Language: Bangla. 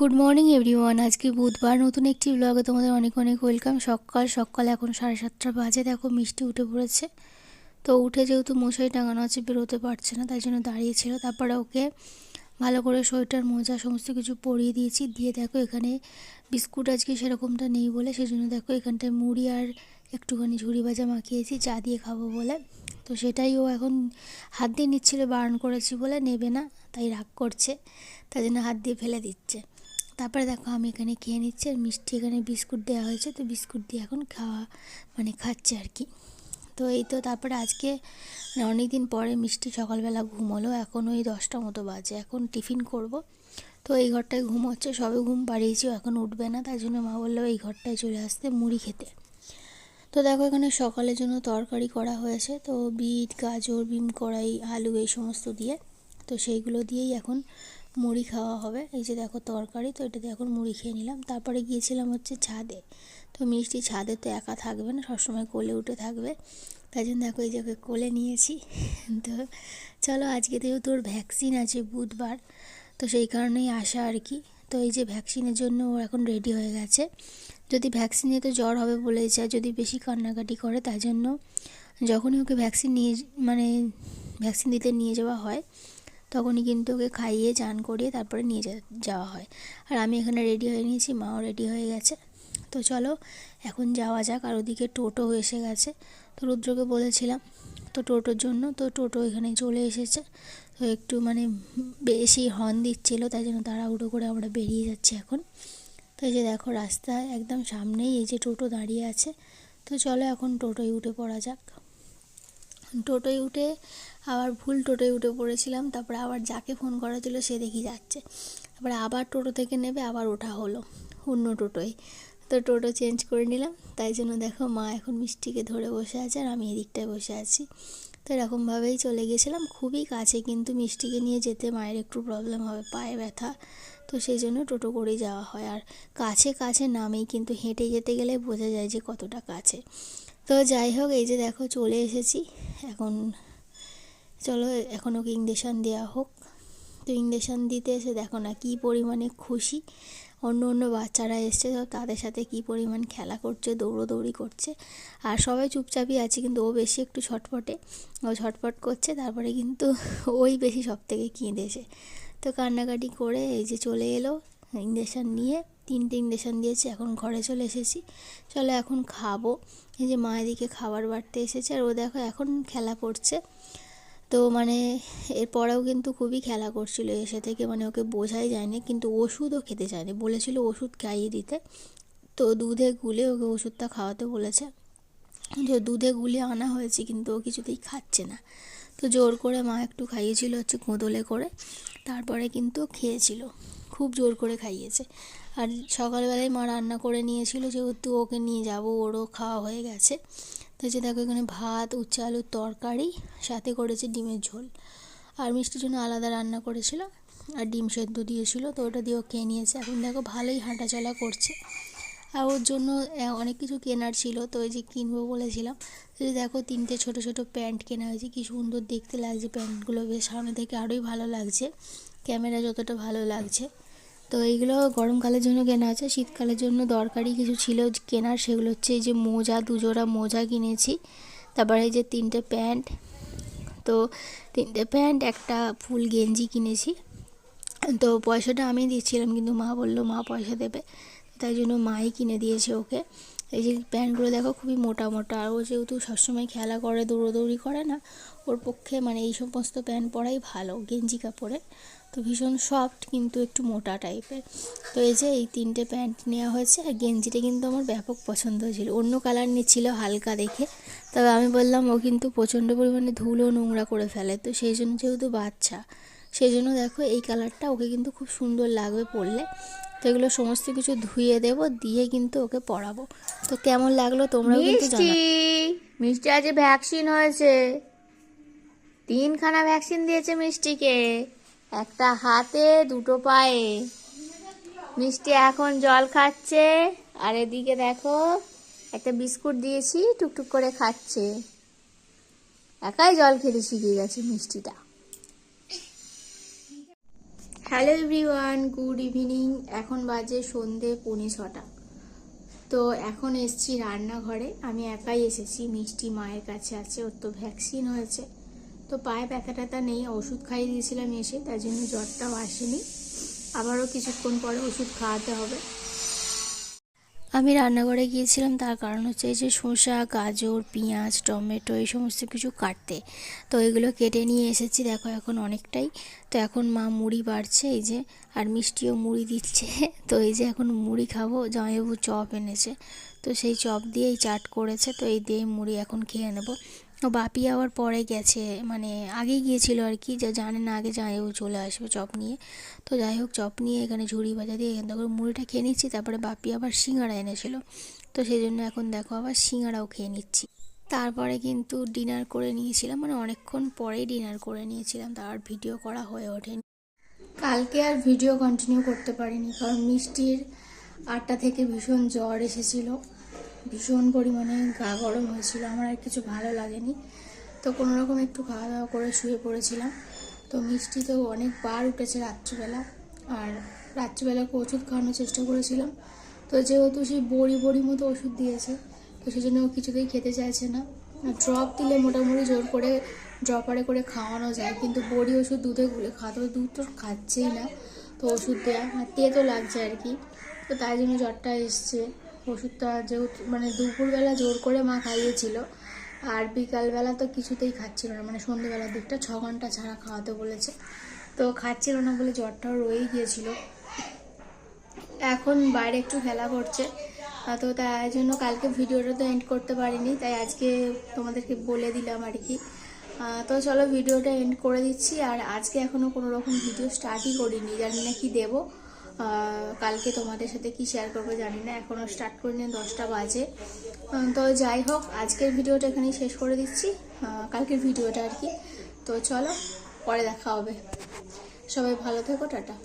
Good morning everyone. আজকে বুধবার, নতুন একটি ব্লগে তোমাদের অনেক অনেক ওয়েলকাম। সকাল এখন 7:30 বাজে। দেখো মিষ্টি উঠে পড়েছে। তো উঠে যেহেতু মশারি টাঙানো আছে বেরোতে পারছে না, তাই জন্য দাঁড়িয়েছিল। তারপরে ওকে ভালো করে সোয়েটার মোজা সমস্ত কিছু পরিয়ে দিয়েছি। দিয়ে দেখো এখানে বিস্কুট আজকে সেরকমটা নেই বলে সেজন্য দেখো এখানটায় মুড়ি আর একটুখানি ঝুড়ি ভাজা মাখিয়েছি চা দিয়ে খাবো বলে। তো সেটাই ও এখন হাত দিয়ে নিচ্ছিল, বারণ করেছি বলে নেবে না, তাই রাগ করছে, তাই জন্য হাত দিয়ে ফেলে দিচ্ছে। তারপরে দেখো আমি এখানে খেয়ে নিচ্ছি, আর মিষ্টি এখানে বিস্কুট দেওয়া হয়েছে, তো বিস্কুট দিয়ে এখন খাচ্ছে আর কি। তো এই তো তারপরে আজকে অনেক দিন পরে মিষ্টি সকালবেলা ঘুমোলো। এখন ওই 10টা মতো বাজে, এখন টিফিন করব। তো এই ঘরটায় ঘুম হচ্ছে, সবে ঘুম পাড়িয়েছি, এখন উঠবে না, তাই জন্য মা বললো এই ঘরটায় চলে আসতে মুড়ি খেতে। তো দেখো এখানে সকালের জন্য তরকারি করা হয়েছে, তো বিট গাজর বিম কড়াই আলু এই সমস্ত দিয়ে, তো সেইগুলো দিয়েই এখন মুড়ি খাওয়া হবে। এই যে দেখো তরকারি, তো এটা দিয়ে এখন মুড়ি খেয়ে নিলাম। তারপরে গিয়েছিলাম হচ্ছে ছাদে। তো মিষ্টি ছাদে তো একা থাকবে না, সবসময় কোলে উঠে থাকবে, তাই জন্য দেখো এই যে ওকে কোলে নিয়েছি। তো চলো, আজকে যেহেতু ওর ভ্যাকসিন আছে বুধবার, তো সেই কারণেই আসা আর কি। তো এই যে ভ্যাকসিনের জন্য ও এখন রেডি হয়ে গেছে। যদি ভ্যাকসিন নিয়ে তো জ্বর হবে বলেছে, আর যদি বেশি কান্নাকাটি করে, তাই জন্য যখনই ওকে ভ্যাকসিন দিতে নিয়ে যাওয়া হয় তখনই কিন্তু ওকে খাইয়ে চান করিয়ে তারপরে নিয়ে যাওয়া হয়। আর আমি এখানে রেডি হয়ে নিয়েছি, মাও রেডি হয়ে গেছে। তো চলো এখন যাওয়া যাক। আর ওদিকে টোটো এসে গেছে, তো রুদ্রকে বলেছিলাম তো টোটোর জন্য, তো টোটো এখানে চলে এসেছে। তো একটু বেশি হর্ন দিচ্ছিলো, তাই জন্য তাড়াহুড়ো করে আমরা বেরিয়ে যাচ্ছি এখন। তো এই যে দেখো রাস্তায় একদম সামনেই এই যে টোটো দাঁড়িয়ে আছে। তো চলো এখন টোটোয় উঠে পড়া যাক। টোটোয় উঠে আবার ভুল টোটোয় উঠে পড়েছিলাম, তারপরে আবার যাকে ফোন করা ছিল সে দেখি যাচ্ছে, তারপরে আবার টোটো থেকে নেবে আবার ওঠা হলো অন্য টোটোয়। তো টোটো চেঞ্জ করে নিলাম, তাই জন্য দেখো মা এখন মিষ্টিকে ধরে বসে আছে আর আমি এদিকটায় বসে আছি। তো এরকমভাবেই চলে গেছিলাম, খুবই কাছে, কিন্তু মিষ্টিকে নিয়ে যেতে মায়ের একটু প্রবলেম হবে, পায়ে ব্যথা, তো সেই জন্য টোটো করেই যাওয়া হয়। আর কাছে কাছে নামেই, কিন্তু হেঁটে যেতে গেলে বোঝা যায় যে কতটা কাছে। তো যাই হোক, এই যে দেখো চলে এসেছি এখন। চলো এখন ওকে ইঞ্জেকশান দেওয়া হোক। তো ইঞ্জেকশান দিতে এসে দেখো না কী পরিমাণে খুশি। অন্য অন্য বাচ্চারা এসছে, তো তাদের সাথে কী পরিমাণ খেলা করছে, দৌড়োদৌড়ি করছে। আর সবাই চুপচাপই আছে, কিন্তু ও বেশি একটু ছটফটে, ও ছটফট করছে। তারপরে কিন্তু ওই বেশি সব থেকে কেঁদেছে। তো কান্নাকাটি করে এই যে চলে এলো ইঞ্জেকশান নিয়ে। 3টে ইঞ্জেকশান দিয়েছে, এখন ঘরে চলে এসেছি। চলো এখন খাবো। এই যে মা এদিকে খাবার বাড়তে এসেছে, আর ও দেখো এখন খেলা করছে। তো এরপরেও কিন্তু খুবই খেলা করছিল এসে থেকে, ওকে বোঝাই যায়নি, কিন্তু ওষুধও খেতে চায়নি, বলেছিল ওষুধ খাইয়ে দিতে। তো দুধে গুলে ওকে ওষুধটা খাওয়াতে বলেছে, যে দুধে গুলে আনা হয়েছে, কিন্তু ও কিছুতেই খাচ্ছে না। তো জোর করে মা একটু খাইয়েছিল হচ্ছে কোদলে করে, তারপরে কিন্তু খেয়েছিল, খুব জোর করে খাইয়েছে। আর সকালবেলায় মা রান্না করে নিয়েছিল, যেহেতু ওকে নিয়ে যাব, ওরও খাওয়া হয়ে গেছে। তো যে দেখো এখানে ভাত, উচ্ছে আলুর তরকারি, সাথে করেছে ডিমের ঝোল, আর মিষ্টির জন্য আলাদা রান্না করেছিল, আর ডিম সেদ্ধ দিয়েছিল, তো ওটা দিয়েও খেয়ে নিয়েছে। এখন দেখো ভালোই হাঁটাচলা করছে। আর ওর জন্য অনেক কিছু কেনার ছিল, তো ওই যে কিনবো বলেছিলাম। তো দেখো 3টে ছোট ছোট প্যান্ট কেনা হয়েছে, কি সুন্দর দেখতে লাগছে প্যান্টগুলো, বেশ সামনে থেকে আরোই ভালো লাগছে, ক্যামেরা যতটা ভালো লাগছে। তো এইগুলো গরমকালের জন্য কেনা আছে, শীতকালের জন্য দরকারি কিছু ছিল কেনার, সেগুলো হচ্ছে এই যে মোজা, 2 জোড়া মোজা কিনেছি, তারপরে এই যে 3টে প্যান্ট, তো 3টে প্যান্ট, একটা ফুল গেঞ্জি কিনেছি। তো পয়সাটা আমি দিচ্ছিলাম, কিন্তু মা বললো মা পয়সা দেবে, তাই জন্য মাই কিনে দিয়েছে ওকে। এই যে প্যান্টগুলো দেখো খুবই মোটা মোটা, আর ও যেহেতু সবসময় খেলা করে, দৌড়োদৌড়ি করে না, ওর পক্ষে এই সমস্ত প্যান্ট পরাই ভালো গেঞ্জি কাপড়ে। তো ভীষণ সফট, কিন্তু একটু মোটা টাইপের। তো এই যে এই 3টে প্যান্ট নেওয়া হয়েছে, আর গেঞ্জিটা কিন্তু আমার ব্যাপক পছন্দ হয়েছিল, অন্য কালার নিচ্ছিল হালকা দেখে, তবে আমি বললাম ও কিন্তু প্রচণ্ড পরিমাণে ধুলো নোংরা করে ফেলে, তো সেই জন্য যেহেতু বাচ্চা, সেই জন্য দেখো এই কালারটা ওকে কিন্তু খুব সুন্দর লাগবে পরলে। তো এগুলো সমস্ত কিছু ধুয়ে দেবো, দিয়ে কিন্তু ওকে পরাবো। তো কেমন লাগলো তোমরাও কিন্তু জানাও। মিষ্টি আজ ভ্যাকসিন হয়েছে, 3খানা ভ্যাকসিন দিয়েছে মিষ্টিকে, একটা হাতে 2টো পায়ে। মিষ্টি এখন জল খাচ্ছে, আর এদিকে দেখো একটা বিস্কুট দিয়েছি, টুকটুক করে খাচ্ছে, একাই জল খেতে শিখে গেছে মিষ্টিটা। Hello everyone, good evening. এখন বাজে সন্ধে 5:45। তো এখন এসছি রান্নাঘরে। আমি একাই এসেছি, মিষ্টি মায়ের কাছে আছে, ওর তো ভ্যাকসিন হয়েছে, তো পায়ে ব্যথা ট্যাথা নেই। ওষুধ খাইয়ে দিয়েছিলাম এসে, তার জন্য জ্বরটাও আসেনি। আবারও কিছুক্ষণ পরে ওষুধ খাওয়াতে হবে। আমি রান্নাঘরে গিয়েছিলাম, তার কারণ হচ্ছে এই যে শসা, গাজর, পেঁয়াজ, টমেটো এই সমস্ত কিছু কাটতে। তো এগুলো কেটে নিয়ে এসেছি, দেখো এখন অনেকটাই। তো এখন মা মুড়ি বাড়ছে এই যে, আর মিষ্টিও মুড়ি দিচ্ছে। তো এই যে এখন মুড়ি খাবো, জামাইবাবু চপ এনেছে, তো সেই চপ দিয়েই চাট করেছে, তো এই দিয়ে মুড়ি এখন খেয়ে নেবো। ও বাপি আবার পরে গেছে, মানে আগে গিয়েছিল আর কি, যা জানে না আগে জামাইবাবু চলে আসবে চপ নিয়ে। তো যাই হোক, চপ নিয়ে এখানে ঝুড়ি ভাজা দিয়ে এখান থেকে মুড়িটা খেয়ে নিচ্ছি। তারপরে বাপি আবার সিঙ্গাড়া এনেছিল, তো সেই জন্য এখন দেখো আবার সিঙ্গাড়াও খেয়ে নিচ্ছি। তারপরে কিন্তু ডিনার করে নিয়েছিলাম, মানে অনেকক্ষণ পরেই ডিনার করে নিয়েছিলাম, তার ভিডিও করা হয়ে ওঠেনি। কালকে আর ভিডিও কন্টিনিউ করতে পারিনি, কারণ মিষ্টির 8টা থেকে ভীষণ জ্বর এসেছিলো, ভীষণ পরিমাণে গা গরম হয়েছিল, আমার আর কিছু ভালো লাগেনি। তো কোনো রকম একটু খাওয়া দাওয়া করে শুয়ে পড়েছিলাম। তো মিষ্টি তো অনেকবার উঠেছে রাত্রিবেলা, আর রাত্রিবেলাকে ওষুধ খাওয়ানোর চেষ্টা করেছিলাম। তো যেহেতু সেই বড়ি মতো ওষুধ দিয়েছে, তো সেই জন্য ও কিছুতেই খেতে চাইছে না। ড্রপ দিলে মোটামুটি জোর করে ড্রপারে করে খাওয়ানো যায়, কিন্তু বড়ি ওষুধ দুধে গুলে খাওয়াতে হবে, দুধ তো খাচ্ছেই না। তো ওষুধ দেওয়া তেতো লাগছে আর কি, তো তাই জন্য জ্বরটা এসছে। ওষুধটা যেহেতু মানে দুপুরবেলা জোর করে মা খাইয়েছিল, আর বিকালবেলা তো কিছুতেই খাচ্ছিল না, মানে সন্ধ্যেবেলার দিকটা 6 ঘন্টা ছাড়া খাওয়াতে বলেছে, তো খাচ্ছিল না বলে জ্বরটাও রয়েই গিয়েছিল। এখন বাইরে একটু খেলা করছে, তো তাই জন্য কালকে ভিডিওটা তো এন্ড করতে পারিনি, তাই আজকে তোমাদেরকে বলে দিলাম আর কি। তো চলো ভিডিওটা এন্ড করে দিচ্ছি। আর আজকে এখনও কোনো রকম ভিডিও স্টার্টই করিনি, জানি না কি দেবো। কালকে তোমাদের সাথে কি শেয়ার করবো জানি না, এখনও স্টার্ট করিনি, 10টা বাজে। তো যাই হোক, আজকের ভিডিওটা এখানেই শেষ করে দিচ্ছি, কালকের ভিডিওটা আর কি। তো চলো, পরে দেখা হবে। সবাই ভালো থেকো, টাটা।